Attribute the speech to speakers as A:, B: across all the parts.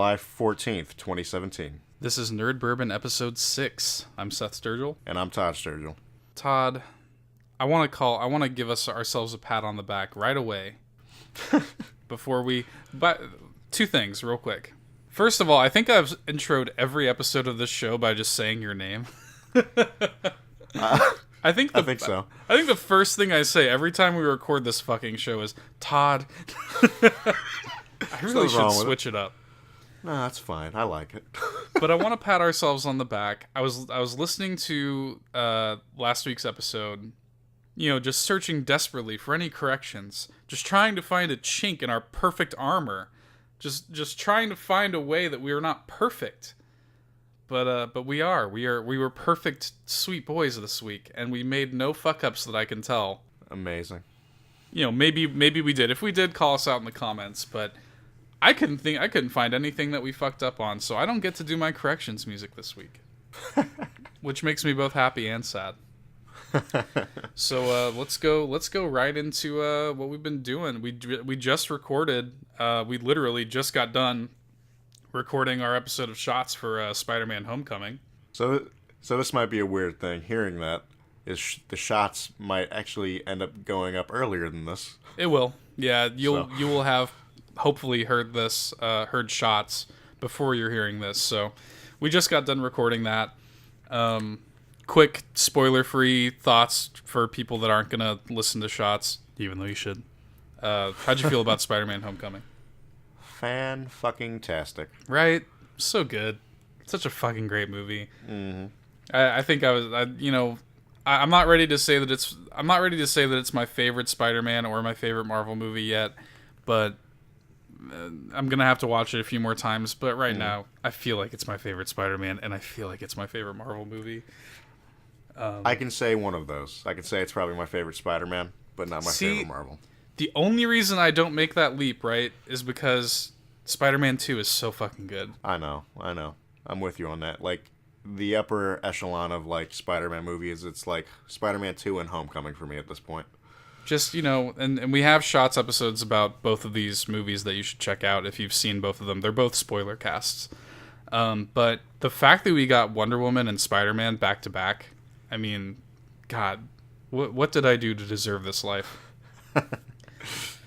A: July 14th, 2017.
B: This is Nerd Bourbon episode 6. I'm Seth Sturgill.
A: And I'm Todd Sturgill.
B: Todd, I want to give ourselves a pat on the back right away. But two things real quick. First of all, I think I've introed every episode of this show by just saying your name. I think so. I think the first thing I say every time we record this fucking show is Todd. I really should switch it up.
A: No, that's fine. I like it.
B: But I want to pat ourselves on the back. I was listening to last week's episode, just searching desperately for any corrections, just trying to find a chink in our perfect armor, just trying to find a way that we are not perfect. But we were perfect sweet boys this week, and we made no fuck ups that I can tell.
A: Amazing.
B: Maybe we did. If we did, call us out in the comments, but I couldn't find anything that we fucked up on, so I don't get to do my corrections music this week. Which makes me both happy and sad. So let's go right into what we've been doing. We just recorded. We literally just got done recording our episode of Shots for Spider-Man: Homecoming.
A: So this might be a weird thing. Hearing that is the shots might actually end up going up earlier than this.
B: It will. Yeah, you will have hopefully heard Shots before you're hearing this. So we just got done recording that. Quick spoiler-free thoughts for people that aren't gonna listen to Shots, even though you should. How'd you feel about Spider-Man: Homecoming?
A: Fan-fucking-tastic.
B: Right? So good. Such a fucking great movie.
A: Mm-hmm.
B: I think I'm not ready to say that it's my favorite Spider-Man or my favorite Marvel movie yet, but I'm gonna have to watch it a few more times. But right now, I feel like it's my favorite Spider-Man, and I feel like it's my favorite Marvel movie.
A: I can say one of those. I can say it's probably my favorite Spider-Man, but not my favorite Marvel.
B: The only reason I don't make that leap, right, is because Spider-Man 2 is so fucking good.
A: I know. I'm with you on that. Like, the upper echelon of, like, Spider-Man movies, it's like Spider-Man 2 and Homecoming for me at this point.
B: Just, and we have Shots episodes about both of these movies that you should check out if you've seen both of them. They're both spoiler casts. But the fact that we got Wonder Woman and Spider-Man back to back, I mean, God, what did I do to deserve this life?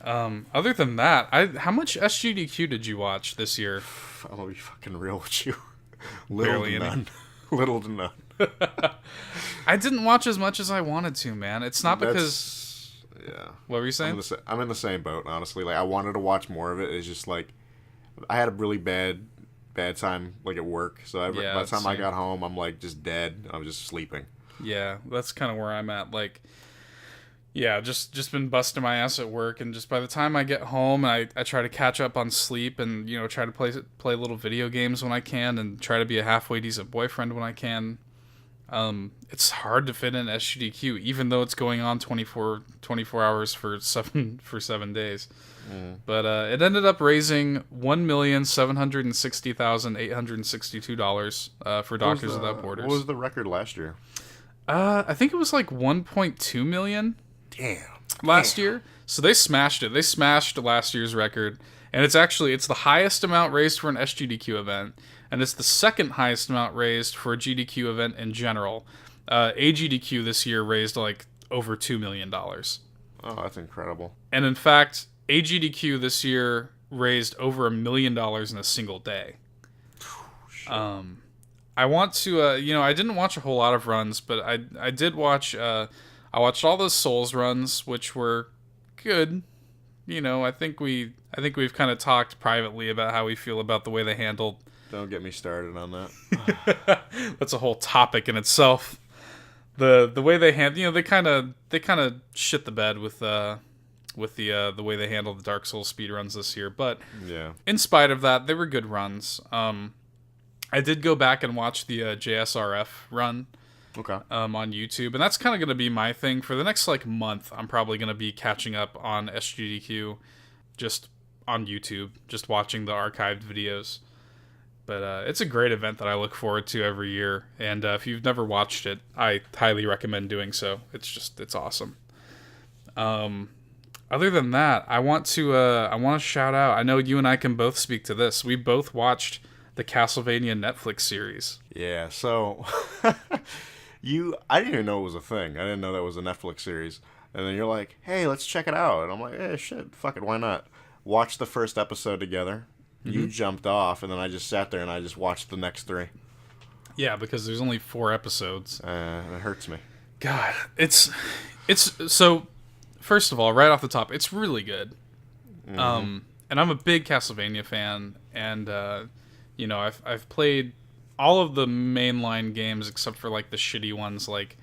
B: Other than that, how much SGDQ did you watch this year?
A: I'm gonna be fucking real with you. Little to none.
B: I didn't watch as much as I wanted to, man. It's not because...
A: Yeah.
B: What were you saying?
A: I'm in the same boat, honestly. Like, I wanted to watch more of it. It's just like, I had a really bad time, like, at work. So by the time I got home, I'm, like, just dead. I'm just sleeping.
B: Yeah, that's kind of where I'm at. Like, yeah, just been busting my ass at work, and just by the time I get home, I try to catch up on sleep, and try to play little video games when I can, and try to be a halfway decent boyfriend when I can. It's hard to fit in SGDQ, even though it's going on 24 hours for 7 days. But it ended up raising $1,760,862 for Doctors Without Borders.
A: What was the record last year?
B: I think it was like 1.2 million.
A: Damn.
B: Last year. So they smashed it. They smashed last year's record. And it's the highest amount raised for an SGDQ event. And it's the second highest amount raised for a GDQ event in general. AGDQ this year raised like over $2 million.
A: Oh, that's incredible.
B: And in fact, AGDQ this year raised over $1 million in a single day. I want to, I didn't watch a whole lot of runs, but I did watch, I watched all the Souls runs, which were good. I think we've kind of talked privately about how we feel about the way they handled.
A: Don't get me started on that.
B: That's a whole topic in itself. The way they they kind of shit the bed with the way they handled the Dark Souls speedruns this year, but
A: yeah.
B: In spite of that, they were good runs. I did go back and watch the JSRF run.
A: Okay.
B: On YouTube, and that's kind of going to be my thing for the next month. I'm probably going to be catching up on SGDQ just on YouTube, just watching the archived videos. But it's a great event that I look forward to every year, and if you've never watched it, I highly recommend doing so. It's awesome. other than that, I want to shout out. I know you and I can both speak to this. We both watched the Castlevania Netflix series.
A: Yeah, so I didn't even know it was a thing. I didn't know that was a Netflix series. And then you're like, hey, let's check it out. And I'm like, hey, shit, fuck it, why not? Watch the first episode together. Mm-hmm. You jumped off, and then I just sat there and I just watched the next 3.
B: Yeah, because there's only 4 episodes.
A: It hurts me.
B: God, it's so. First of all, right off the top, it's really good. Mm-hmm. And I'm a big Castlevania fan, and I've played all of the mainline games except for like the shitty ones, like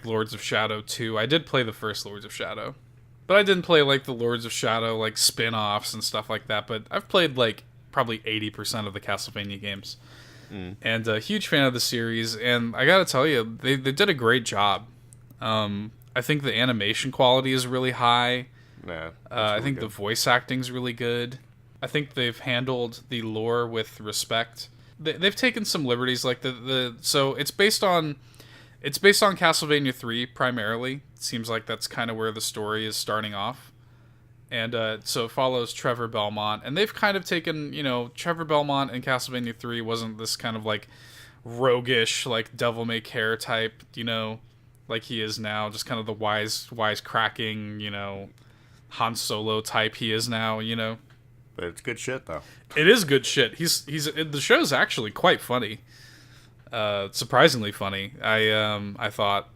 B: Lords of Shadow 2. I did play the first Lords of Shadow, but I didn't play like the Lords of Shadow like spin-offs and stuff like that. But I've played like probably 80% of the Castlevania games. And a huge fan of the series, and I gotta tell you, they did a great job. I think the animation quality is really high.
A: Yeah,
B: I think the voice acting is really good. I think they've handled the lore with respect. They've taken some liberties, like so it's based on Castlevania 3 primarily. It seems like that's kind of where the story is starting off. And so it follows Trevor Belmont. And they've kind of taken, Trevor Belmont in Castlevania 3 wasn't this kind of like roguish, like devil may care type, like he is now. Just kind of the wise cracking, Han Solo type he is now,
A: But it's good shit, though.
B: It is good shit. The show's actually quite funny. Surprisingly funny, I thought.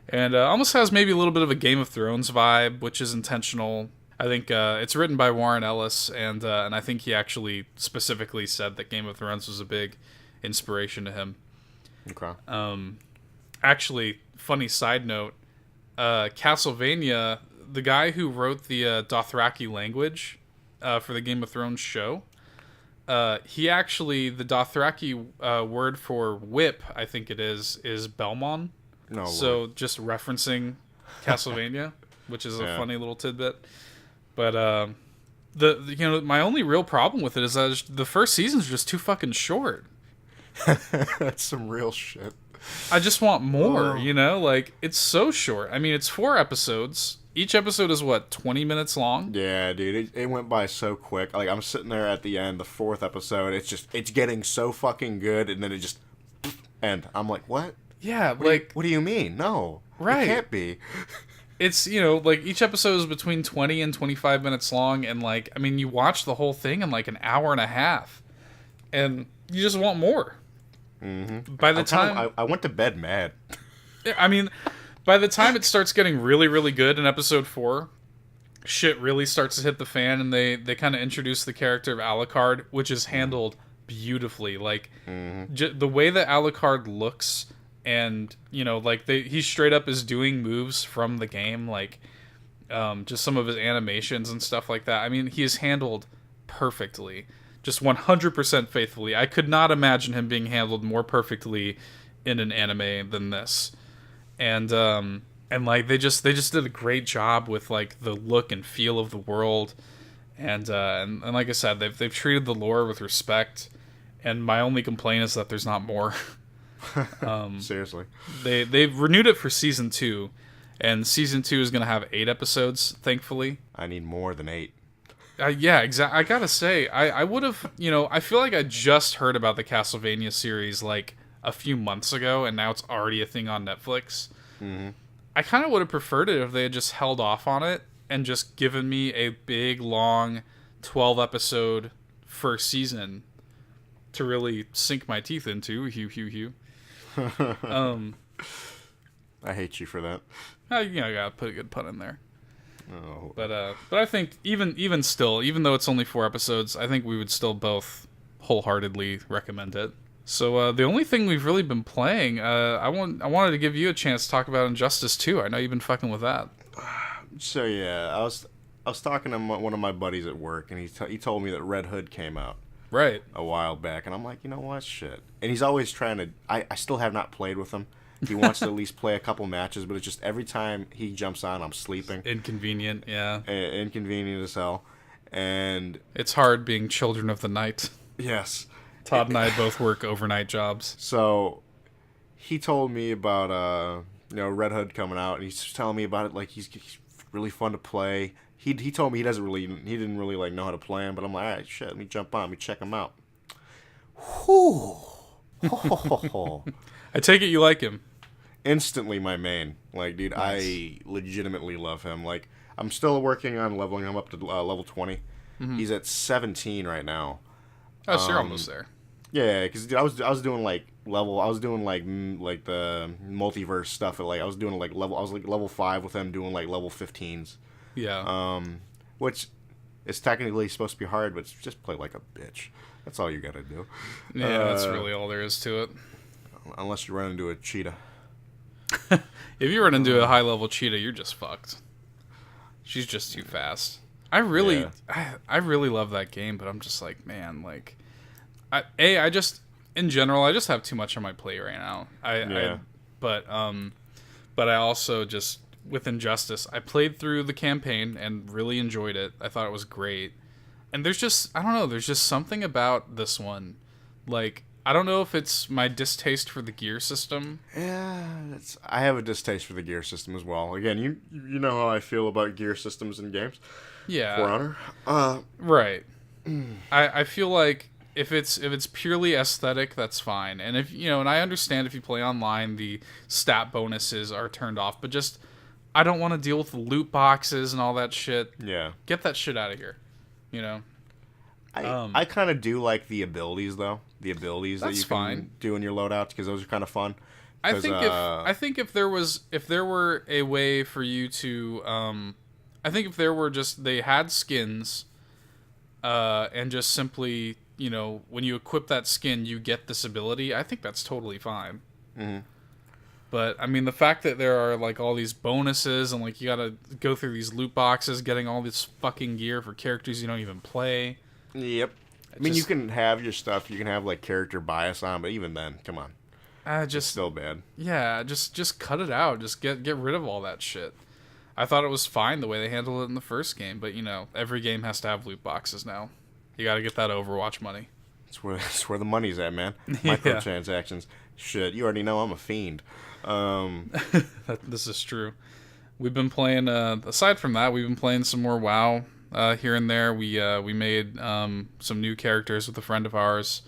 B: And almost has maybe a little bit of a Game of Thrones vibe, which is intentional. I think it's written by Warren Ellis, and I think he actually specifically said that Game of Thrones was a big inspiration to him.
A: Okay.
B: Actually, funny side note, Castlevania, the guy who wrote the Dothraki language for the Game of Thrones show, he actually, the Dothraki word for whip, I think it is Belmon.
A: No.
B: So just referencing Castlevania, which is a funny little tidbit. But my only real problem with it is that the first season's just too fucking short.
A: That's some real shit.
B: I just want more, like it's so short. I mean, it's 4 episodes. Each episode is 20 minutes long?
A: Yeah, dude, it went by so quick. Like I'm sitting there at the end, the 4th episode, it's getting so fucking good, and then it just and I'm like, what?
B: Yeah,
A: what do you mean? No.
B: Right.
A: It can't be.
B: It's, like each episode is between 20 and 25 minutes long, and you watch the whole thing in like an hour and a half, and you just want more.
A: Mm-hmm.
B: By the time
A: I went to bed mad.
B: I mean, by the time it starts getting really, really good in episode 4, shit really starts to hit the fan, and they kind of introduce the character of Alucard, which is handled beautifully. Like, the way that Alucard looks, and, he straight up is doing moves from the game, like, just some of his animations and stuff like that. I mean, he is handled perfectly. Just 100% faithfully. I could not imagine him being handled more perfectly in an anime than this. And they just did a great job with like the look and feel of the world, and like I said, they've treated the lore with respect. And my only complaint is that there's not more.
A: Seriously,
B: they've renewed it for season 2, and season 2 is gonna have 8 episodes. Thankfully,
A: I need more than 8.
B: Yeah, exactly. I gotta say, I would have, I feel like I just heard about the Castlevania series like a few months ago, and now it's already a thing on Netflix.
A: Mm-hmm.
B: I kind of would have preferred it if they had just held off on it and just given me a big, long, 12-episode first season to really sink my teeth into. Hugh.
A: I hate you for that.
B: I gotta put a good pun in there.
A: Oh.
B: But I think even still, even though it's only 4 episodes, I think we would still both wholeheartedly recommend it. So the only thing we've really been playing, I wanted to give you a chance to talk about Injustice 2. I know you've been fucking with that.
A: So yeah, I was talking to one of my buddies at work, and he told me that Red Hood came out
B: right
A: a while back, and I'm like, you know what, shit. And he's always trying to. I still have not played with him. He wants to at least play a couple matches, but it's just every time he jumps on, I'm sleeping.
B: Inconvenient, yeah.
A: Inconvenient as hell. And
B: it's hard being children of the night.
A: Yes.
B: Todd and I both work overnight jobs.
A: So he told me about Red Hood coming out, and he's telling me about it like he's really fun to play. he told me he didn't really like know how to play him, but I'm like, all right, shit, let me jump on, let me check him out. Whew.
B: I take it you like him.
A: Instantly my main. Like, dude, nice. I legitimately love him. Like, I'm still working on leveling him up to level 20. Mm-hmm. He's at 17 right now.
B: Oh, so you're almost there.
A: Yeah, because I was doing like like the multiverse stuff. At, like, I was doing like level 5 with him, doing like level 15s.
B: Yeah.
A: Which is technically supposed to be hard, but just play like a bitch. That's all you gotta do.
B: Yeah, that's really all there is to it.
A: Unless you run into a cheetah.
B: If you run into a high level cheetah, you're just fucked. She's just too fast. I really love that game, but I'm just like, man, like, I just in general, I just have too much on my plate right now. But I also just with Injustice, I played through the campaign and really enjoyed it. I thought it was great. And there's just, I don't know, there's just something about this one. Like, I don't know if it's my distaste for the gear system.
A: Yeah, I have a distaste for the gear system as well. Again, you know how I feel about gear systems in games.
B: Yeah.
A: For Honor.
B: Right. I feel like if it's purely aesthetic, that's fine. And if and I understand if you play online, the stat bonuses are turned off, but just I don't want to deal with the loot boxes and all that shit.
A: Yeah.
B: Get that shit out of here.
A: I kind of do like the abilities though. The abilities that you can do in your loadouts, because those are kind of fun.
B: I think if there were a way for you to I think if there were just they had skins and just simply, when you equip that skin you get this ability, I think that's totally fine. Mm-hmm. But I mean, the fact that there are like all these bonuses and like you gotta go through these loot boxes getting all this fucking gear for characters you don't even play.
A: Yep. I mean, you can have your stuff. You can have like character bias on, but even then, come on, it's still bad.
B: Yeah, just cut it out. Just get rid of all that shit. I thought it was fine the way they handled it in the first game, but every game has to have loot boxes now. You got to get that Overwatch money.
A: It's where the money's at, man. Microtransactions. Shit, you already know I'm a fiend.
B: This is true. We've been playing. Aside from that, we've been playing some more WoW here and there. We made some new characters with a friend of ours,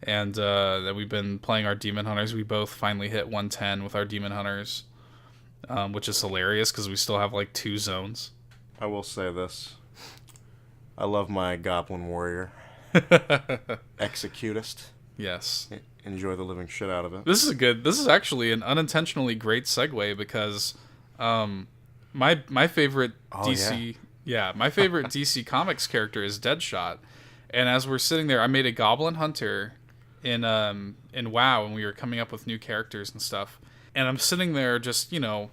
B: and that we've been playing our Demon Hunters. We both finally hit 110 with our Demon Hunters, which is hilarious because we still have like 2 zones.
A: I will say this: I love my Goblin Warrior, Executist.
B: Yes.
A: Enjoy the living shit out of it.
B: This is actually an unintentionally great segue because my favorite DC my favorite DC Comics character is Deadshot. And as we're sitting there, I made a Goblin Hunter in WoW, and we were coming up with new characters and stuff. And I'm sitting there just, the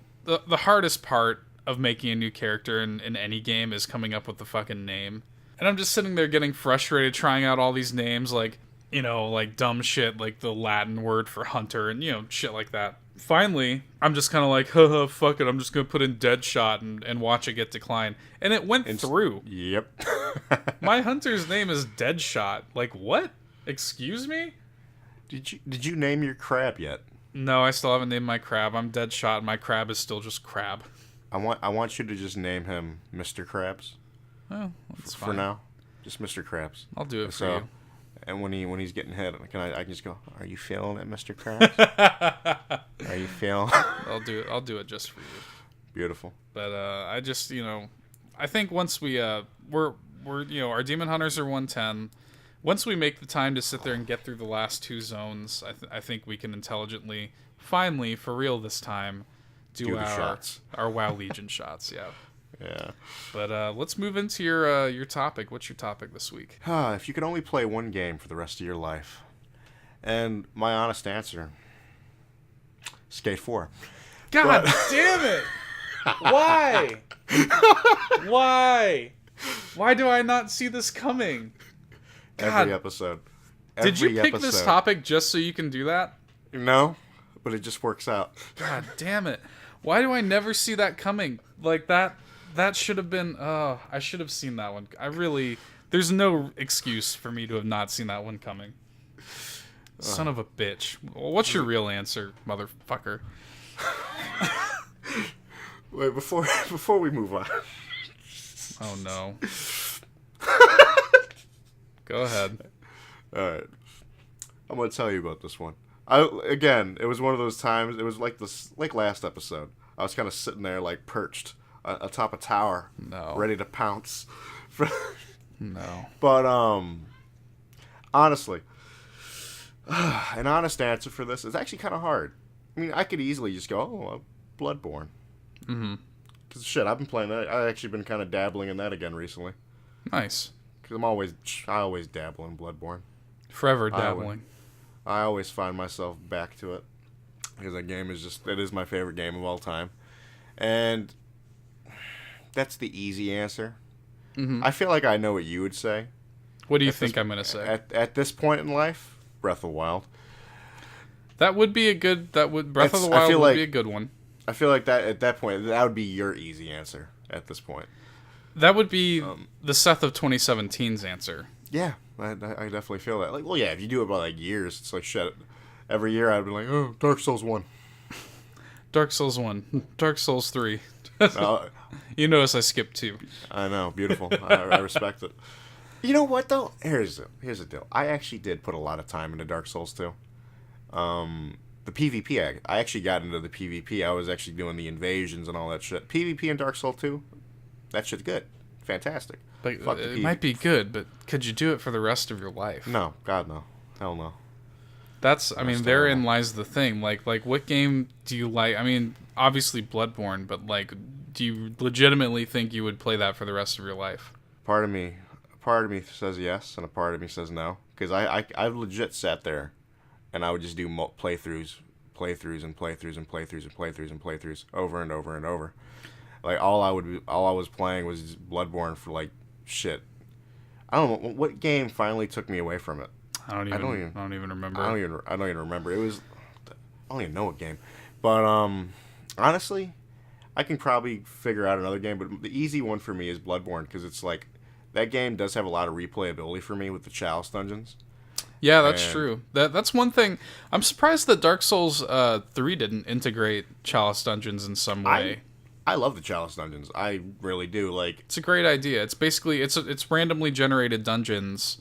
B: hardest part of making a new character in any game is coming up with the fucking name. And I'm just sitting there getting frustrated trying out all these names like like dumb shit, like the Latin word for hunter and, shit like that. Finally, I'm just kind of like, haha, fuck it. I'm just going to put in Deadshot and watch it get declined. And it went through.
A: Yep.
B: My hunter's name is Deadshot. Like, what? Excuse me?
A: Did you name your crab yet?
B: No, I still haven't named my crab. I'm Deadshot, and my crab is still just Crab.
A: I want you to just name him Mr. Krabs.
B: Oh, that's fine.
A: For now. Just Mr. Krabs.
B: I'll do it for you.
A: And when he's getting hit, I can just go, "Are you feeling it, Mr. Krabs? Are you feeling?"
B: I'll do it just for you.
A: Beautiful.
B: But I just I think once we're our Demon Hunters are 110. Once we make the time to sit there and get through the last 2 zones, I think we can intelligently, finally, for real this time, do our WoW Legion shots. Yeah.
A: Yeah.
B: But let's move into your topic. What's your topic this week?
A: If you could only play one game for the rest of your life. And my honest answer, Skate 4.
B: God damn it! Why? Why? Why do I not see this coming? God.
A: Every episode.
B: Did you pick this topic just so you can do that?
A: No, but it just works out.
B: God damn it. Why do I never see that coming? Like that should have been, I should have seen that one. There's no excuse for me to have not seen that one coming. Son of a bitch. What's your real answer, motherfucker?
A: Wait, before we move on.
B: Oh no. Go ahead.
A: All right. I'm gonna tell you about this one. It was one of those times. It was like last episode. I was kind of sitting there like perched atop a tower, ready to pounce.
B: No.
A: But honestly, an honest answer for this is actually kind of hard. I mean, I could easily just go, Bloodborne.
B: Mm-hmm.
A: Because shit, I've been playing that. I've actually been kind of dabbling in that again recently.
B: Nice.
A: Because I always dabble in Bloodborne.
B: Forever dabbling.
A: I always find myself back to it. Because that game it is my favorite game of all time. And that's the easy answer.
B: Mm-hmm.
A: I feel like I know what you would say.
B: What do you think I'm going to say?
A: At this point in life, Breath of the Wild.
B: That would be a good... Breath of the Wild would be a good one.
A: I feel like that at that point, that would be your easy answer at this point.
B: That would be the Seth of 2017's answer.
A: Yeah, I definitely feel that. Like, well, yeah, if you do it by like years, it's like shit. Every year I'd be like, oh, Dark Souls 1.
B: Dark Souls 1. Dark Souls 3. You notice I skipped 2.
A: I know, beautiful. I respect it. You know what though? Here's the deal. I actually did put a lot of time into Dark Souls 2. The PvP, I actually got into the PvP. I was actually doing the invasions and all that shit. PvP in Dark Souls 2, that shit's good. Fantastic.
B: Like, it might be good, but could you do it for the rest of your life?
A: No. God, no. Hell no.
B: Therein lies the thing. Like, what game do you like? I mean, obviously Bloodborne, but, like, do you legitimately think you would play that for the rest of your life?
A: Part of me says yes, and a part of me says no. Because I legit sat there, and I would just do playthroughs, over and over and over. Like, all I was playing was just Bloodborne for, like, shit. I don't know what game finally took me away from it.
B: I don't even remember.
A: I don't even remember. I don't even know what game. But honestly, I can probably figure out another game. But the easy one for me is Bloodborne, because it's like that game does have a lot of replayability for me with the Chalice dungeons.
B: Yeah, that's true. That's one thing. I'm surprised that Dark Souls 3 didn't integrate Chalice dungeons in some way.
A: I love the Chalice dungeons. I really do. Like,
B: it's a great idea. It's basically it's randomly generated dungeons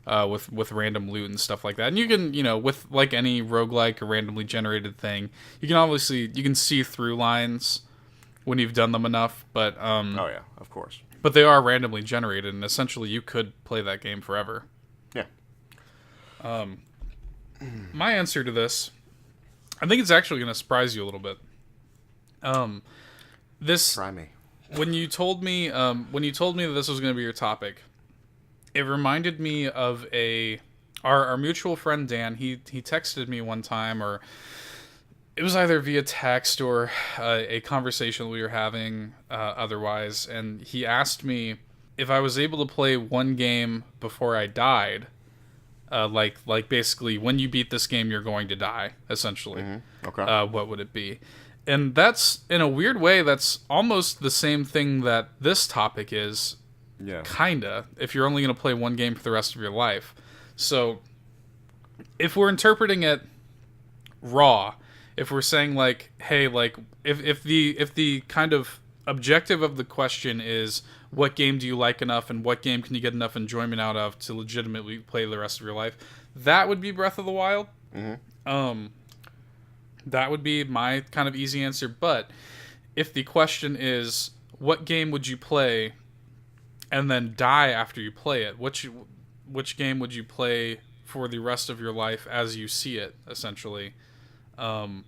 B: with random loot and stuff like that. And you can, with like any roguelike or randomly generated thing, you can see through lines when you've done them enough, but
A: oh yeah, of course.
B: But they are randomly generated, and essentially you could play that game forever.
A: Yeah.
B: My answer to this, I think it's actually going to surprise you a little bit.
A: Try me.
B: When you told me that this was going to be your topic, it reminded me of our mutual friend Dan. He texted me one time, or it was either via text or a conversation we were having otherwise, and he asked me if I was able to play one game before I died. Like basically, when you beat this game, you're going to die, essentially.
A: Mm-hmm. Okay.
B: What would it be? And that's, in a weird way, that's almost the same thing that this topic is.
A: Yeah.
B: Kinda, if you're only going to play one game for the rest of your life. So, if we're interpreting it raw, if we're saying, like, hey, like, if the kind of objective of the question is, what game do you like enough and what game can you get enough enjoyment out of to legitimately play the rest of your life, that would be Breath of the Wild.
A: Mm-hmm.
B: That would be my kind of easy answer. But if the question is, what game would you play and then die after you play it, which game would you play for the rest of your life as you see it, essentially? The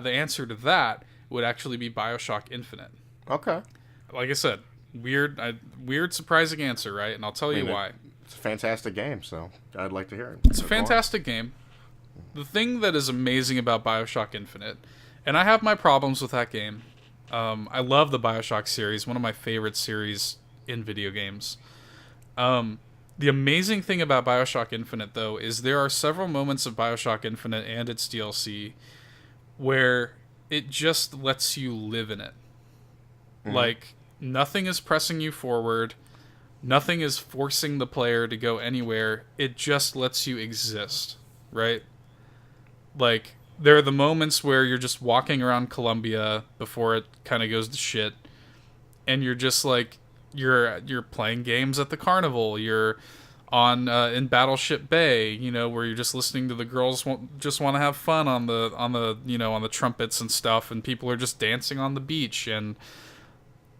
B: answer to that would actually be BioShock Infinite.
A: Okay.
B: Like I said, weird, surprising answer, right? And I'll tell you why.
A: It's a fantastic game, so I'd like to hear it.
B: It's a fantastic game. The thing that is amazing about BioShock Infinite, and I have my problems with that game. I love the BioShock series, one of my favorite series in video games. The amazing thing about BioShock Infinite, though, is there are several moments of BioShock Infinite and its DLC where it just lets you live in it. Mm-hmm. Like, nothing is pressing you forward. Nothing is forcing the player to go anywhere. It just lets you exist, right? Like, there are the moments where you're just walking around Columbia before it kind of goes to shit, and you're just like, you're playing games at the carnival. You're on in Battleship Bay, where you're just listening to the girls just want to have fun on the on the trumpets and stuff, and people are just dancing on the beach. And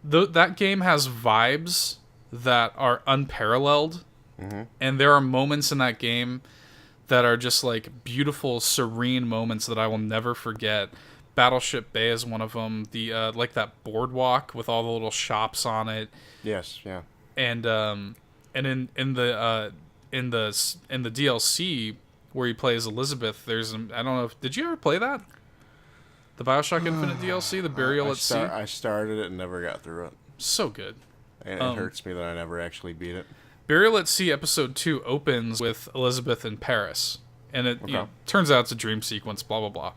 B: that game has vibes that are unparalleled, and there are moments in that game that are just like beautiful, serene moments that I will never forget. Battleship Bay is one of them. The like that boardwalk with all the little shops on it.
A: Yes, yeah.
B: And in the DLC where you play as Elizabeth, there's I don't know did you ever play that? The BioShock Infinite DLC, the Burial at Sea.
A: I started it and never got through it.
B: So good.
A: And it hurts me that I never actually beat it.
B: Burial at Sea Episode 2 opens with Elizabeth in Paris, and it turns out it's a dream sequence. Blah blah blah,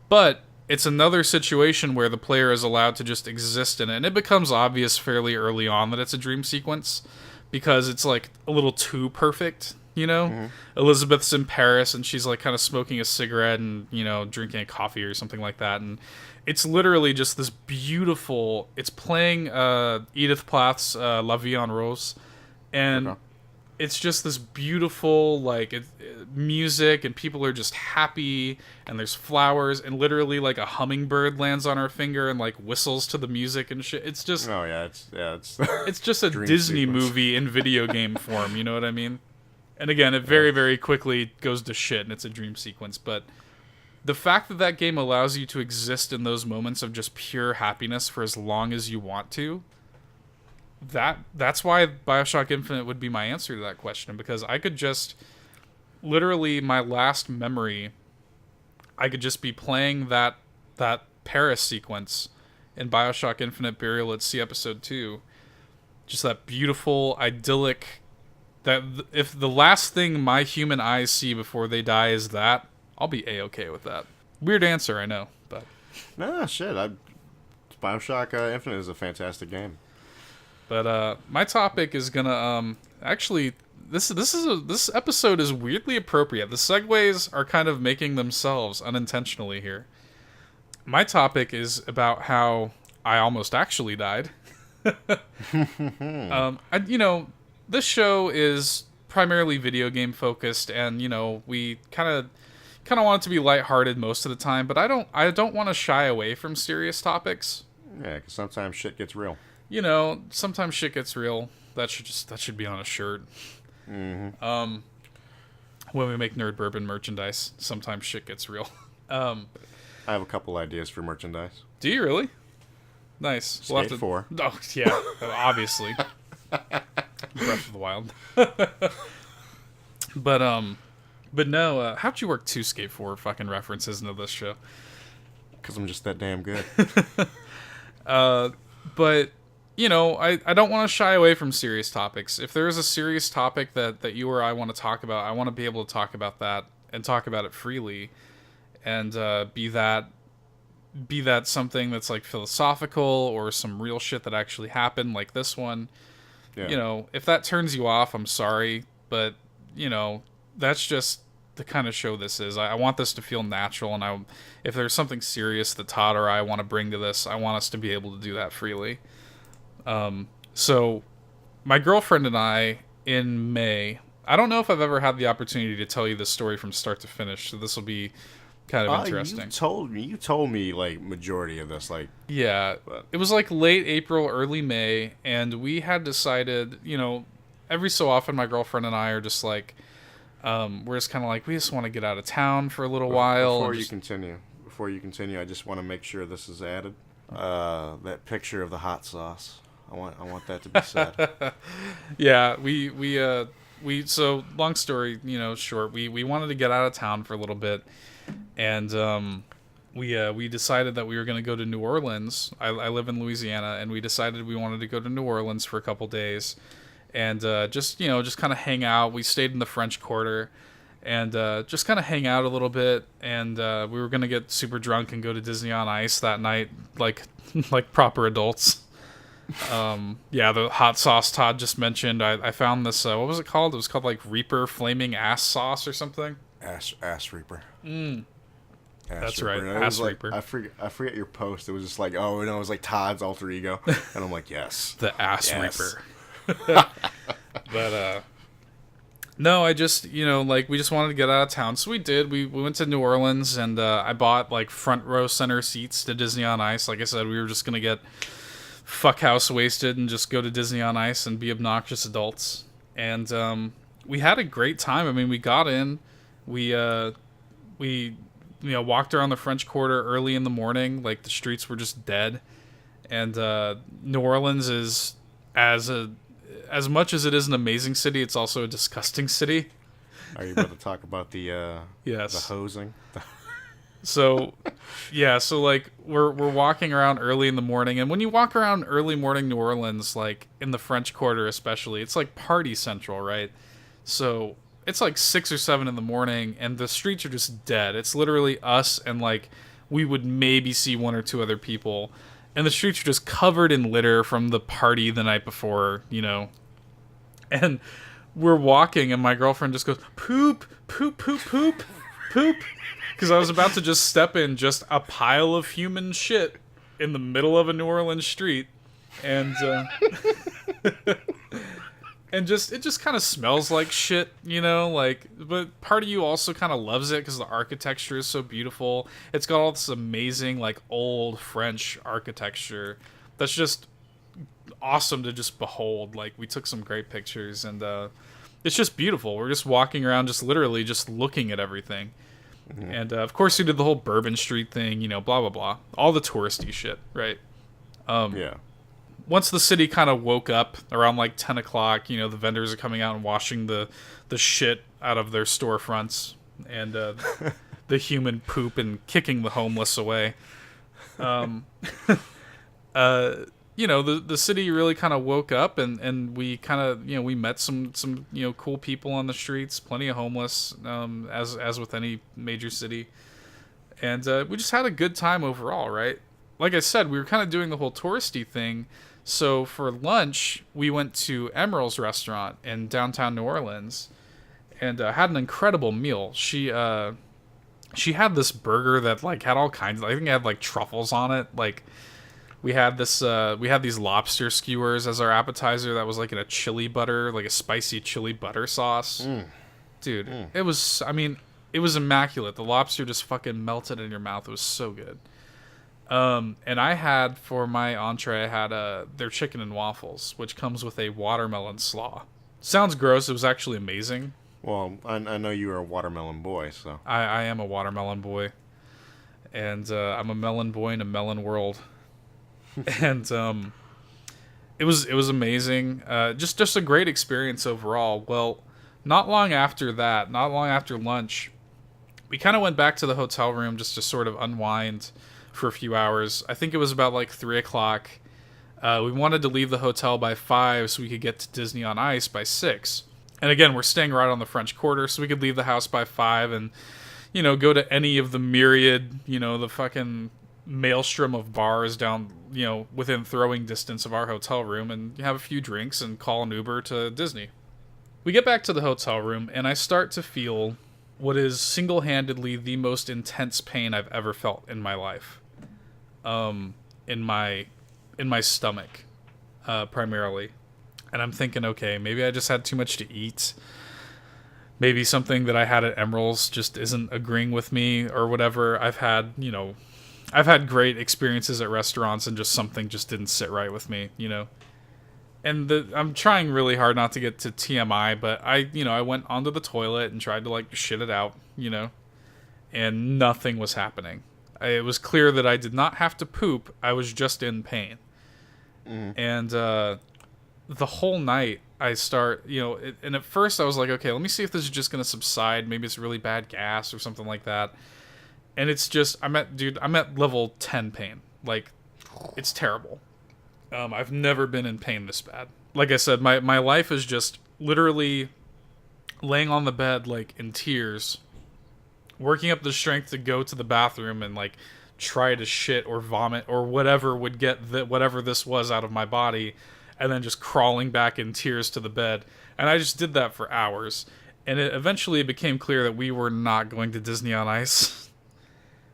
B: but it's another situation where the player is allowed to just exist in it, and it becomes obvious fairly early on that it's a dream sequence because it's like a little too perfect, Elizabeth's in Paris and she's like kind of smoking a cigarette and, drinking a coffee or something like that, and it's literally just this beautiful, it's playing Edith Piaf's La Vie en Rose, and it's just this beautiful, like, music, and people are just happy, and there's flowers, and literally, like, a hummingbird lands on her finger and, like, whistles to the music and shit. It's just...
A: Oh, yeah, it's
B: it's just a Disney movie in video game form, you know what I mean? And again, it very, very quickly goes to shit, and it's a dream sequence, but the fact that that game allows you to exist in those moments of just pure happiness for as long as you want to... That's why BioShock Infinite would be my answer to that question, because I could just literally my last memory I could just be playing that Paris sequence in BioShock Infinite Burial at Sea Episode 2, just that beautiful idyllic that if the last thing my human eyes see before they die is that, I'll be A-okay with that. Weird answer, I know, but
A: no shit. BioShock Infinite is a fantastic game.
B: But my topic is gonna actually this episode is weirdly appropriate. The segues are kind of making themselves unintentionally here. My topic is about how I almost actually died. This show is primarily video game focused, and we kind of want it to be lighthearted most of the time. But I don't want to shy away from serious topics.
A: Yeah, because sometimes shit gets real.
B: Sometimes shit gets real. That should be on a shirt. Mm-hmm. When we make Nerd Bourbon merchandise, sometimes shit gets real. I
A: have a couple ideas for merchandise.
B: Do you really? Nice.
A: Skate 4.
B: Oh, yeah, obviously. Breath of the Wild. But no, how'd you work 2 Skate 4 fucking references into this show?
A: Because I'm just that damn good.
B: But... I don't want to shy away from serious topics. If there is a serious topic that you or I want to talk about, I want to be able to talk about that and talk about it freely, and be that something that's like philosophical or some real shit that actually happened, like this one. Yeah. If that turns you off, I'm sorry, but that's just the kind of show this is. I want this to feel natural, and if there's something serious that Todd or I want to bring to this, I want us to be able to do that freely. So my girlfriend and I in May, I don't know if I've ever had the opportunity to tell you this story from start to finish, so this will be kind of interesting.
A: You told me like majority of this, like,
B: yeah, it was like late April, early May, and we had decided, every so often my girlfriend and I are just like, we're just kind of like, we just want to get out of town for a little while.
A: Before you continue, I just want to make sure this is added. That picture of the hot sauce. I want that to be said.
B: Yeah, we so long story, short, we wanted to get out of town for a little bit, and we decided that we were going to go to New Orleans. I live in Louisiana, and we decided we wanted to go to New Orleans for a couple days, and just kind of hang out. We stayed in the French Quarter, and just kind of hang out a little bit, and we were going to get super drunk and go to Disney on Ice that night, like proper adults. The hot sauce Todd just mentioned, I found this, what was it called? It was called like Reaper Flaming Ass Sauce or something.
A: Ass Reaper.
B: That's right,
A: And it was
B: Ass
A: like,
B: Reaper.
A: I forget your post. It was just like, oh, no, it was like Todd's alter ego. And I'm like, yes.
B: The Ass
A: Yes.
B: Reaper. But, no, I just, like, we just wanted to get out of town. So we did. We went to New Orleans, and I bought, like, front row center seats to Disney on Ice. Like I said, we were just going to get fuckhouse wasted and just go to Disney on Ice and be obnoxious adults. And we had a great time. I mean, we got in. We walked around the French Quarter early in the morning. Like, the streets were just dead. And New Orleans is, as much as it is an amazing city, it's also a disgusting city.
A: Are you about to talk about the
B: Yes.
A: the hosing?
B: So, yeah, so, like, we're walking around early in the morning, and when you walk around early morning New Orleans, like, in the French Quarter especially, it's like party central, right? So, it's like 6 or 7 in the morning, and the streets are just dead. It's literally us, and, like, we would maybe see 1 or 2 other people, and the streets are just covered in litter from the party the night before, And we're walking, and my girlfriend just goes, poop, poop, poop, poop, poop. Because I was about to just step in just a pile of human shit in the middle of a New Orleans street. And and it just kind of smells like shit, but part of you also kind of loves it because the architecture is so beautiful. It's got all this amazing, like, old French architecture that's just awesome to just behold. Like, we took some great pictures, and it's just beautiful. We're just walking around, just literally just looking at everything. Mm-hmm. And of course we did the whole Bourbon Street thing, blah blah blah, all the touristy shit, right?
A: Yeah.
B: Once the city kind of woke up around like 10 o'clock, the vendors are coming out and washing the shit out of their storefronts, and the human poop, and kicking the homeless away. The city really kind of woke up, and we kind of, we met some cool people on the streets, plenty of homeless, as with any major city. And we just had a good time overall, right? Like I said, we were kind of doing the whole touristy thing. So for lunch, we went to Emeril's restaurant in downtown New Orleans, and had an incredible meal. She had this burger that, like, had all kinds of, I think it had, like, truffles on it, like. We had these lobster skewers as our appetizer that was, like, in a chili butter, like a spicy chili butter sauce. Dude, it was immaculate. The lobster just fucking melted in your mouth. It was so good. And I had, for my entree, I had their chicken and waffles, which comes with a watermelon slaw. Sounds gross. It was actually amazing.
A: Well, I know you are a watermelon boy, so.
B: I am a watermelon boy. And I'm a melon boy in a melon world. And it was amazing. Just a great experience overall. Well, not long after lunch, we kind of went back to the hotel room just to sort of unwind for a few hours. I think it was about like 3 o'clock. We wanted to leave the hotel by 5 so we could get to Disney on Ice by 6. And again, we're staying right on the French Quarter, so we could leave the house by 5 and, go to any of the myriad, the fucking maelstrom of bars down, within throwing distance of our hotel room, and have a few drinks and call an Uber to Disney. We get back to the hotel room, and I start to feel what is single-handedly the most intense pain I've ever felt in my life. In my stomach, primarily. And I'm thinking, okay, maybe I just had too much to eat. Maybe something that I had at Emeril's just isn't agreeing with me or whatever. I've had great experiences at restaurants, and just something just didn't sit right with me, And I'm trying really hard not to get to TMI, but I went onto the toilet and tried to, like, shit it out, and nothing was happening. It was clear that I did not have to poop. I was just in pain. And the whole night I start, and at first I was like, okay, let me see if this is just going to subside. Maybe it's really bad gas or something like that. And it's just, I'm at level 10 pain. Like, it's terrible. I've never been in pain this bad. Like I said, my life is just literally laying on the bed, like, in tears, working up the strength to go to the bathroom and, like, try to shit or vomit or whatever would get whatever this was out of my body, and then just crawling back in tears to the bed. And I just did that for hours. And it eventually became clear that we were not going to Disney on Ice.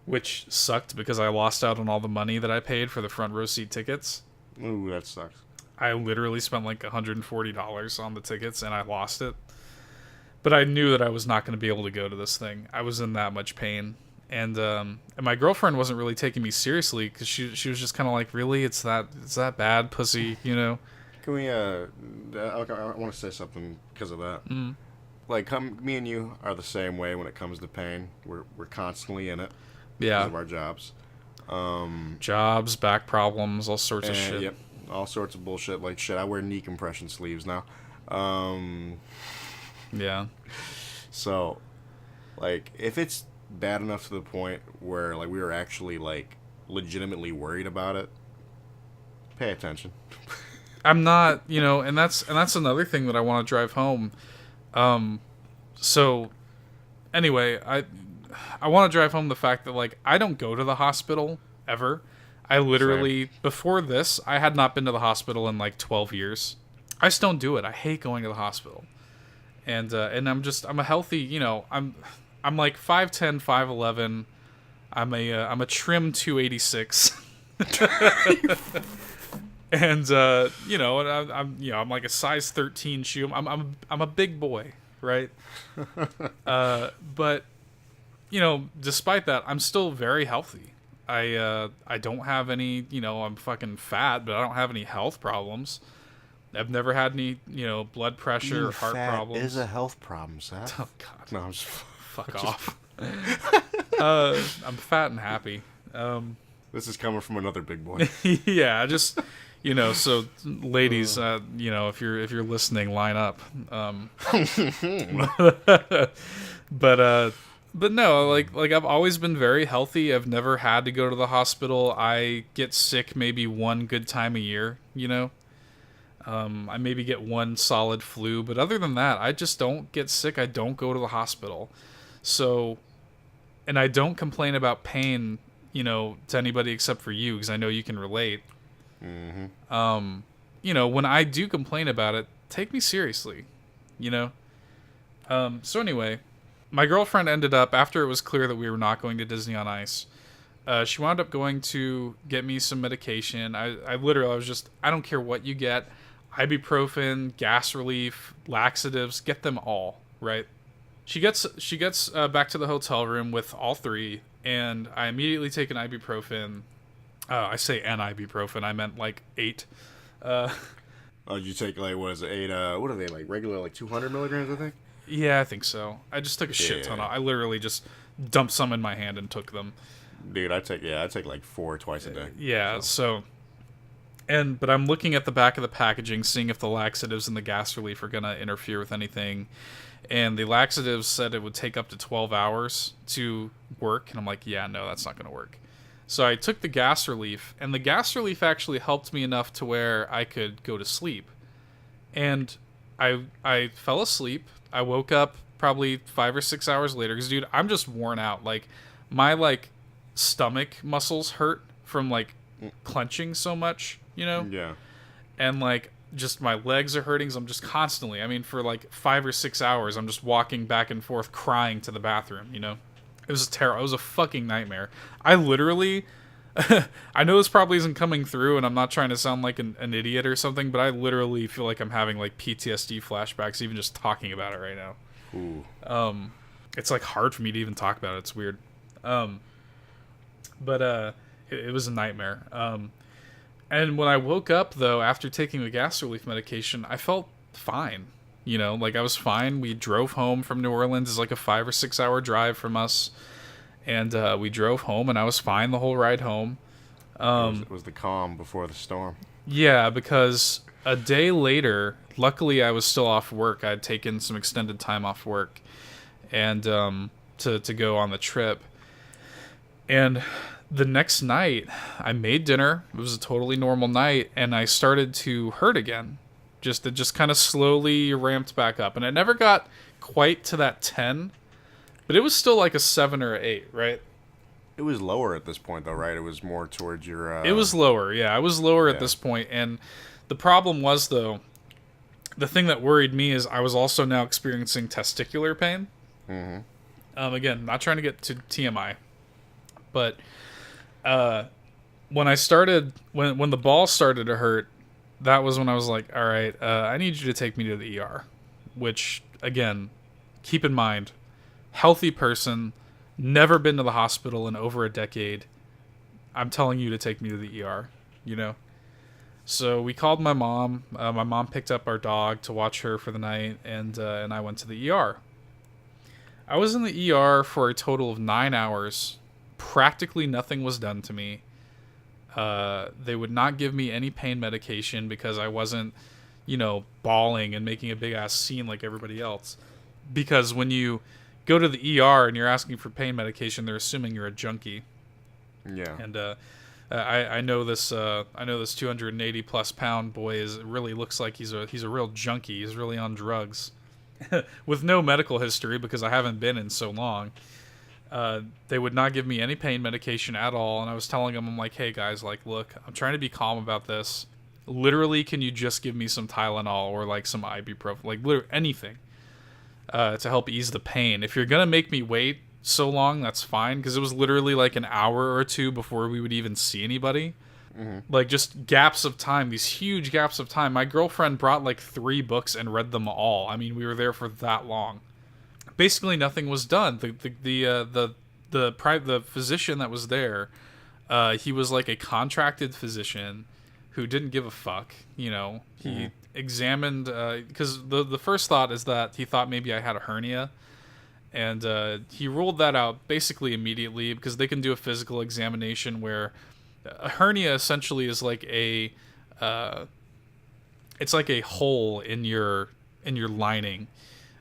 B: which sucked because I lost out on all the money that I paid for the front row seat tickets.
A: Ooh, that sucks.
B: I literally spent like $140 on the tickets and I lost it. But I knew that I was not going to be able to go to this thing. I was in that much pain. And my girlfriend wasn't really taking me seriously because she was just kind of like, really? It's that bad, pussy, you know?
A: Can we, I want to say something because of that.
B: Mm.
A: Like, me and you are the same way when it comes to pain. We're constantly in it.
B: Yeah.
A: Because of our jobs.
B: Jobs, back problems, all sorts of shit.
A: Yep. All sorts of bullshit. Like, shit, I wear knee compression sleeves now.
B: Yeah.
A: So, like, if it's bad enough to the point where, like, we were actually, like, legitimately worried about it, pay attention.
B: I'm not, you know, and that's another thing that I want to drive home. So anyway, I want to drive home the fact that, like, I don't go to the hospital ever. I literally, before this, I had not been to the hospital in like 12 years. I just don't do it. I hate going to the hospital. And I'm a healthy, you know, I'm like 5'10", 5'11". I'm a trim 286. And you know, I'm like a size 13 shoe. I'm a big boy, right? But you know, despite that, I'm still very healthy. I don't have any, you know, I'm fucking fat, but I don't have any health problems. I've never had any, you know, blood pressure or heart problems.
A: Is a health problem, Seth.
B: Oh God,
A: No, I'm just
B: fuck off. I'm fat and happy.
A: This is coming from another big boy.
B: Yeah, just, you know, so ladies, you know, if you're listening, line up. But no, like I've always been very healthy. I've never had to go to the hospital. I get sick maybe one good time a year, you know. I maybe get one solid flu, but other than that, I just don't get sick. I don't go to the hospital. So, and I don't complain about pain, you know, to anybody except for you, because I know you can relate.
A: Mm-hmm.
B: You know, when I do complain about it, take me seriously, you know. So anyway, my girlfriend ended up, after it was clear that we were not going to Disney on Ice, she wound up going to get me some medication. I was just, I don't care what you get. Ibuprofen, gas relief, laxatives, get them all, right? She gets back to the hotel room with all three, and I immediately take an ibuprofen. I say an ibuprofen, I meant like 8.
A: Oh, you take, like, what is it, 8, what are they, like, regular, like, 200 milligrams, I think?
B: Yeah, I think so. I just took a shit ton of, I literally just dumped some in my hand and took them.
A: Dude, I take like 4 twice a day.
B: Yeah, but I'm looking at the back of the packaging, seeing if the laxatives and the gas relief are going to interfere with anything. And the laxatives said it would take up to 12 hours to work. And I'm like, yeah, no, that's not going to work. So I took the gas relief, and the gas relief actually helped me enough to where I could go to sleep. And I fell asleep. I woke up probably 5 or 6 hours later. Because, dude, I'm just worn out. Like, my, like, stomach muscles hurt from, like, clenching so much, you know?
A: Yeah.
B: And, like, just my legs are hurting, so I'm just constantly, I mean, for, like, 5 or 6 hours, I'm just walking back and forth crying to the bathroom, you know? It was terrible. It was a fucking nightmare. I literally... I know this probably isn't coming through, and I'm not trying to sound like an idiot or something, but I literally feel like I'm having, like, PTSD flashbacks even just talking about it right now.
A: Ooh.
B: It's, like, hard for me to even talk about it. It's weird. But it was a nightmare. And when I woke up, though, after taking the gas relief medication, I felt fine. You know, like, I was fine. We drove home from New Orleans. It's like a 5 or 6 hour drive from us. And we drove home, and I was fine the whole ride home.
A: It was the calm before the storm.
B: Yeah, because a day later, luckily I was still off work. I had taken some extended time off work and to go on the trip. And the next night, I made dinner. It was a totally normal night, and I started to hurt again. It just kind of slowly ramped back up, and it never got quite to that 10, but it was still like a 7 or 8, right?
A: It was lower at this point, though, right? It was more towards your...
B: It was lower, yeah. I was lower at this point, and the problem was, though, the thing that worried me is I was also now experiencing testicular pain.
A: Mm-hmm.
B: Again, not trying to get to TMI, But when the ball started to hurt, that was when I was like, all right, I need you to take me to the ER. Which, again, keep in mind, healthy person, never been to the hospital in over a decade. I'm telling you to take me to the ER, you know? So we called my mom. My mom picked up our dog to watch her for the night, and I went to the ER. I was in the ER for a total of 9 hours. Practically nothing was done to me. They would not give me any pain medication because I wasn't, bawling and making a big-ass scene like everybody else. Because when you go to the ER and you're asking for pain medication, they're assuming you're a junkie.
A: Yeah.
B: And I know this 280 plus pound boy really looks like he's a real junkie. He's really on drugs, with no medical history because I haven't been in so long. They would not give me any pain medication at all, and I was telling them, I'm like, hey guys, like, look, I'm trying to be calm about this. Literally, can you just give me some Tylenol or like some ibuprofen, like literally anything, to help ease the pain? If you're gonna make me wait so long, that's fine, because it was literally like an hour or two before we would even see anybody. Mm-hmm. Like, just gaps of time, these huge gaps of time. My girlfriend brought like 3 books and read them all. I mean, we were there for that long. Basically, nothing was done. The physician that was there, he was like a contracted physician who didn't give a fuck. He examined, because the first thought is that he thought maybe I had a hernia. And he ruled that out basically immediately, because they can do a physical examination where a hernia essentially is like it's like a hole in your lining,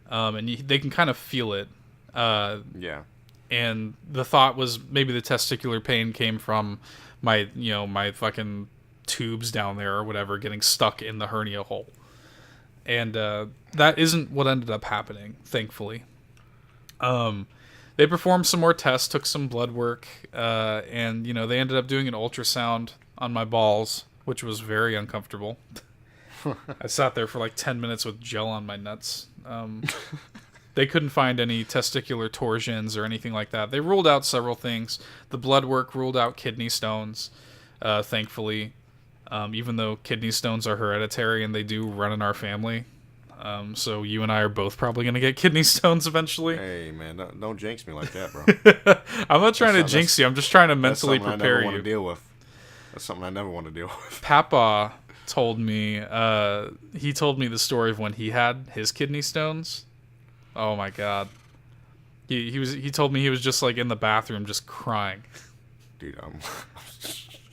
B: and they can kind of feel it.
A: Yeah.
B: And the thought was maybe the testicular pain came from my fucking tubes down there or whatever getting stuck in the hernia hole. And that isn't what ended up happening, thankfully. They performed some more tests, took some blood work, and they ended up doing an ultrasound on my balls, which was very uncomfortable. I sat there for like 10 minutes with gel on my nuts. They couldn't find any testicular torsions or anything like that. They ruled out several things. The blood work ruled out kidney stones, thankfully, even though kidney stones are hereditary and they do run in our family. So you and I are both probably going to get kidney stones eventually.
A: Hey, man, don't jinx me like that, bro.
B: I'm not trying to jinx you. I'm just trying to mentally prepare you.
A: I never want to deal with. That's something I never want to deal with.
B: Papa told me, he told me the story of when he had his kidney stones. Oh my God. He told me he was just like in the bathroom just crying.
A: Dude,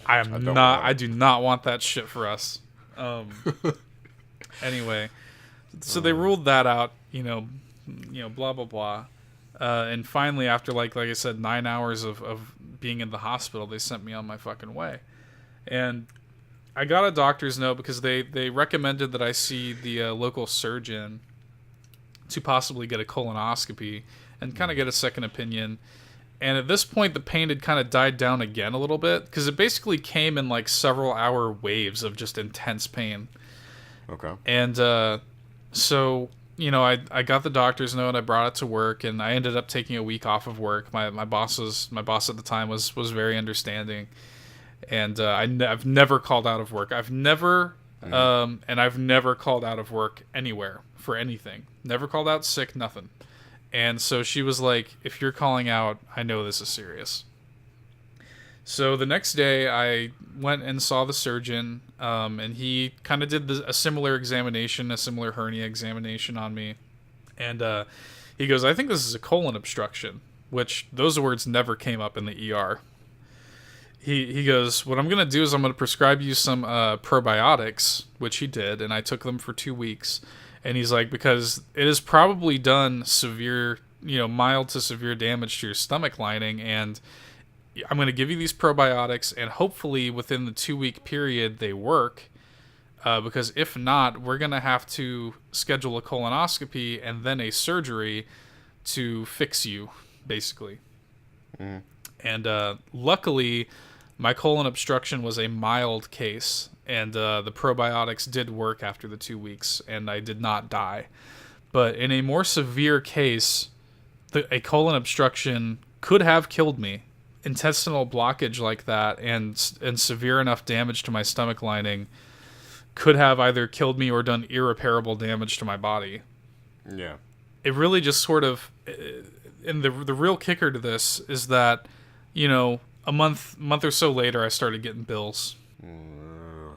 B: I do not want that shit for us. Anyway, so they ruled that out, blah blah blah. And finally, after like I said, 9 hours of being in the hospital, they sent me on my fucking way. And I got a doctor's note because they recommended that I see the local surgeon to possibly get a colonoscopy and kind of get a second opinion. And at this point, the pain had kind of died down again a little bit, because it basically came in like several hour waves of just intense pain.
A: Okay.
B: And so, I got the doctor's note, I brought it to work, and I ended up taking a week off of work. My boss at the time was very understanding. And I've never called out of work. I've never called out of work anywhere for anything. Never called out sick, nothing. And so she was like, if you're calling out, I know this is serious. So the next day I went and saw the surgeon, and he kind of did a similar examination, a similar hernia examination on me. And he goes, I think this is a colon obstruction, which those words never came up in the ER. He goes, what I'm going to do is I'm going to prescribe you some probiotics, which he did, and I took them for 2 weeks. And he's like, because it has probably done severe, mild to severe damage to your stomach lining, and I'm going to give you these probiotics, and hopefully within the 2-week period they work, because if not, we're going to have to schedule a colonoscopy and then a surgery to fix you, basically. Mm. And luckily, my colon obstruction was a mild case, and the probiotics did work after the 2 weeks, and I did not die. But in a more severe case, a colon obstruction could have killed me. intestinal blockage like that and severe enough damage to my stomach lining could have either killed me or done irreparable damage to my body.
A: Yeah.
B: It really just sort of, and the real kicker to this is that, you know, a month or so later, I started getting bills.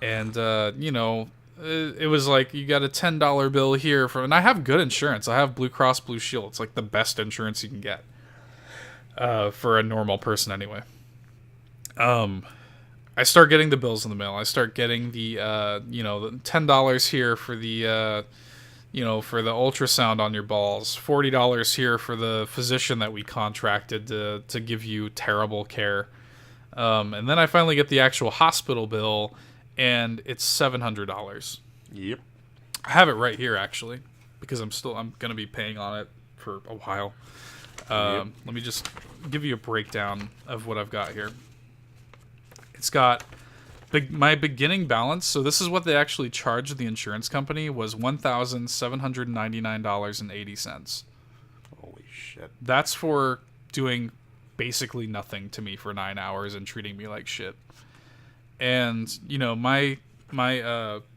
B: And, you know, it was like, you got a $10 bill here and I have good insurance. I have Blue Cross Blue Shield. It's like the best insurance you can get. For a normal person anyway. I start getting the bills in the mail. I start getting the, you know, the $10 here for the, you know, for the ultrasound on your balls, $40 here for the physician that we contracted to give you terrible care. And then I finally get the actual hospital bill, and it's $700.
A: Yep.
B: I have it right here, actually, because I'm going to be paying on it for a while. Let me just give you a breakdown of what I've got here. It's got my beginning balance. So this is what they actually charged the insurance company was $1,799.80.
A: Holy shit.
B: That's for doing basically nothing to me for 9 hours and treating me like shit. And, you know, my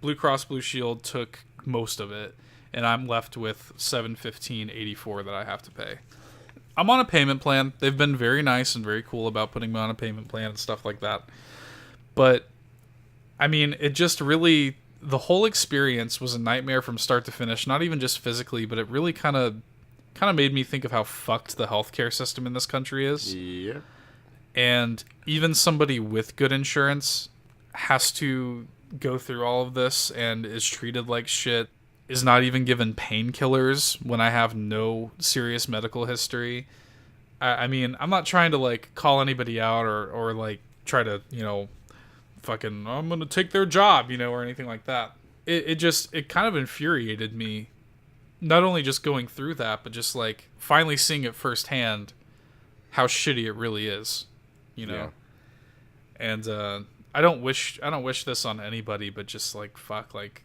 B: Blue Cross Blue Shield took most of it, and I'm left with $715.84 that I have to pay. I'm on a payment plan. They've been very nice and very cool about putting me on a payment plan and stuff like that. But, I mean, it just really, the whole experience was a nightmare from start to finish. Not even just physically, but it really kind of made me think of how fucked the healthcare system in this country is.
A: Yeah.
B: And even somebody with good insurance has to go through all of this and is treated like shit, is not even given painkillers when I have no serious medical history. I mean, I'm not trying to, like, call anybody out or like, try to, you know, fucking, I'm gonna take their job, you know, or anything like that. It kind of infuriated me, not only just going through that, but just, like, finally seeing it firsthand how shitty it really is, you know? Yeah. And, I don't wish this on anybody, but just, like, fuck, like,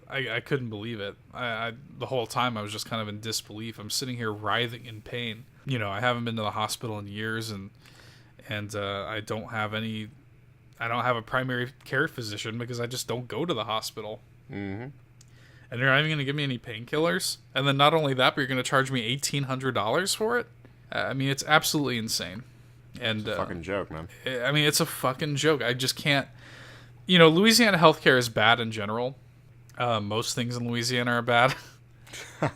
B: I couldn't believe it. The whole time I was just kind of in disbelief. I'm sitting here writhing in pain. You know, I haven't been to the hospital in years, and I don't have a primary care physician because I just don't go to the hospital.
A: Mm-hmm.
B: And you're not even going to give me any painkillers? And then not only that, but you're going to charge me $1,800 for it? I mean, it's absolutely insane. And
A: it's a fucking joke, man.
B: I mean, it's a fucking joke. I just can't... You know, Louisiana healthcare is bad in general. Most things in Louisiana are bad.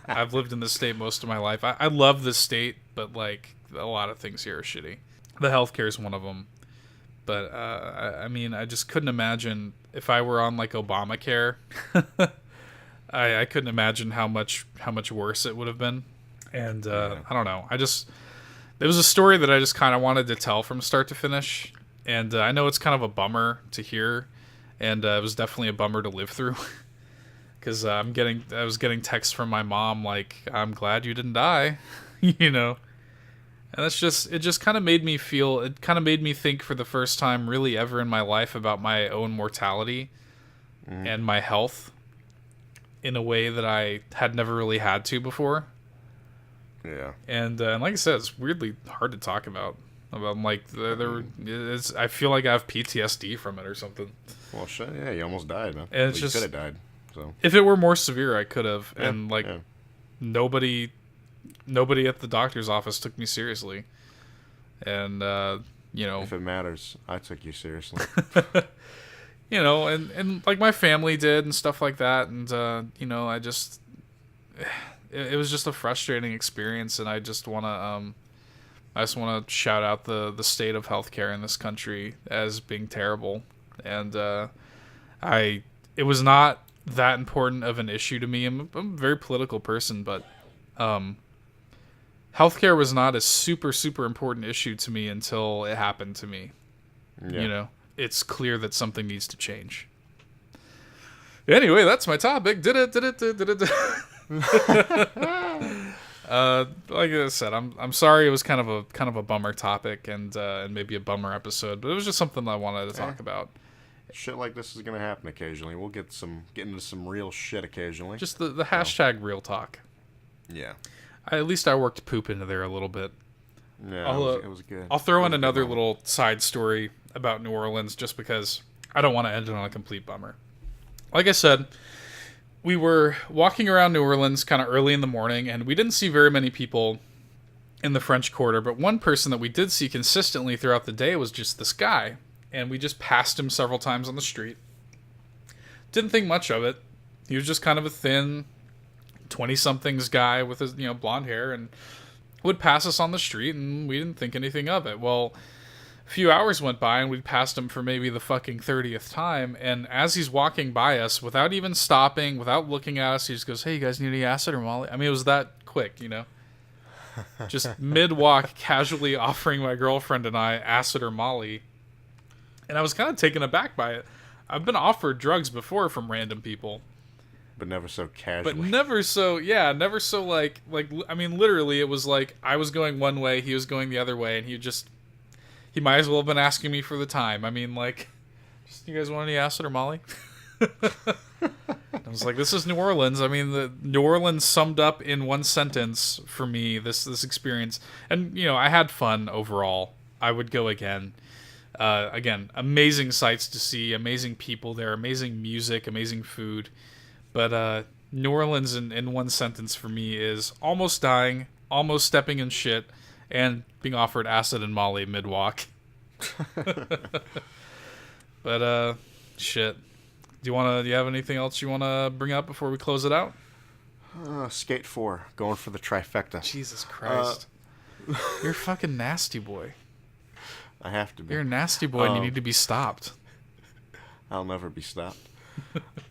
B: I've lived in this state most of my life. I love this state, but, like, a lot of things here are shitty. The healthcare is one of them. But, I mean, I just couldn't imagine if I were on, like, Obamacare. I couldn't imagine how much worse it would have been. And, I don't know. It was a story that I just kind of wanted to tell from start to finish. And I know it's kind of a bummer to hear. And it was definitely a bummer to live through. Because I was getting texts from my mom like, I'm glad you didn't die. You know? And it just kind of made me think for the first time really ever in my life about my own mortality and my health in a way that I had never really had to before.
A: Yeah.
B: And like I said, it's weirdly hard to talk about. Like, I feel like I have PTSD from it or something.
A: Well, shit, yeah, you almost died, man.
B: And it's
A: you could have died. So
B: if it were more severe, I could have.
A: Yeah,
B: and, like,
A: yeah.
B: Nobody at the doctor's office took me seriously. And, you know...
A: If it matters, I took you seriously.
B: You know, and like, my family did and stuff like that. And, you know, I just... It was just a frustrating experience, and I just want to shout out the state of healthcare in this country as being terrible. And it was not that important of an issue to me. I'm a very political person, but healthcare was not a super, super important issue to me until it happened to me. Yeah. You know, it's clear that something needs to change. Anyway, that's my topic. Did it. Like I said, I'm sorry it was kind of a bummer topic and maybe a bummer episode, but it was just something I wanted to talk about.
A: Shit like this is gonna happen occasionally. We'll get into some real shit occasionally.
B: Just the hashtag real talk.
A: Yeah.
B: At least I worked poop into there a little bit.
A: Yeah, it was good.
B: I'll throw in another little side story about New Orleans just because I don't want to end it on a complete bummer. Like I said, we were walking around New Orleans kind of early in the morning, and we didn't see very many people in the French Quarter, but one person that we did see consistently throughout the day was just this guy, and we just passed him several times on the street. Didn't think much of it. He was just kind of a thin 20-somethings guy with his, blonde hair, and would pass us on the street, and we didn't think anything of it. Well, a few hours went by, and we'd passed him for maybe the fucking 30th time, and as he's walking by us, without even stopping, without looking at us, he just goes, "Hey, you guys need any acid or Molly?" I mean, it was that quick, Just mid-walk, casually offering my girlfriend and I acid or Molly. And I was kind of taken aback by it. I've been offered drugs before from random people.
A: But never so casually.
B: But never so like, I mean, literally, it was like I was going one way, he was going the other way, and he might as well have been asking me for the time. I mean, like, you guys want any acid or Molly? I was like, this is New Orleans. I mean, the New Orleans summed up in one sentence for me this experience. And, I had fun overall. I would go again. Again, amazing sights to see, amazing people there, amazing music, amazing food. But New Orleans in one sentence for me is almost dying, almost stepping in shit, and being offered acid and Molly mid-walk. But, shit. Do you have anything else you want to bring up before we close it out?
A: Skate 4, going for the trifecta.
B: Jesus Christ. You're a fucking nasty boy.
A: I have to be.
B: You're a nasty boy and you need to be stopped.
A: I'll never be stopped.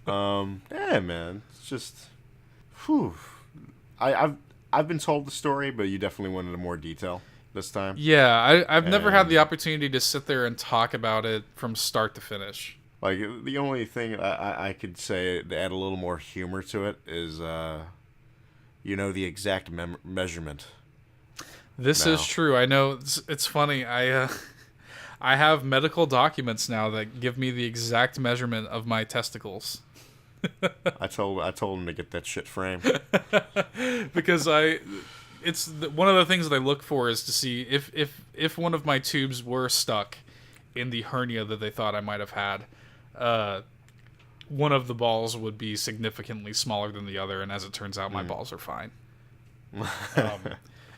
A: Yeah, man. It's just... Whew. I've been told the story, but you definitely went into more detail this time.
B: Yeah, I've never had the opportunity to sit there and talk about it from start to finish.
A: Like, the only thing I could say to add a little more humor to it is, the exact measurement.
B: This is true. I know. It's funny. I have medical documents now that give me the exact measurement of my testicles.
A: I told him to get that shit framed.
B: Because it's one of the things that I look for is to see if one of my tubes were stuck in the hernia that they thought I might have had. One of the balls would be significantly smaller than the other, and as it turns out, my balls are fine.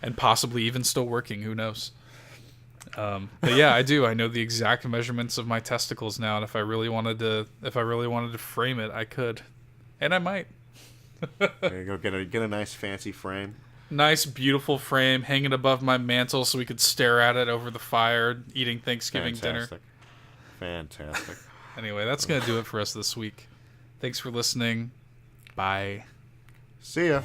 B: And possibly even still working, who knows? But yeah, I do. I know the exact measurements of my testicles now, and if I really wanted to frame it, I could. And I might.
A: There you go, get a nice fancy frame.
B: Nice, beautiful frame, hanging above my mantle so we could stare at it over the fire, eating Thanksgiving dinner.
A: Fantastic.
B: Anyway, that's going to do it for us this week. Thanks for listening. Bye.
A: See ya.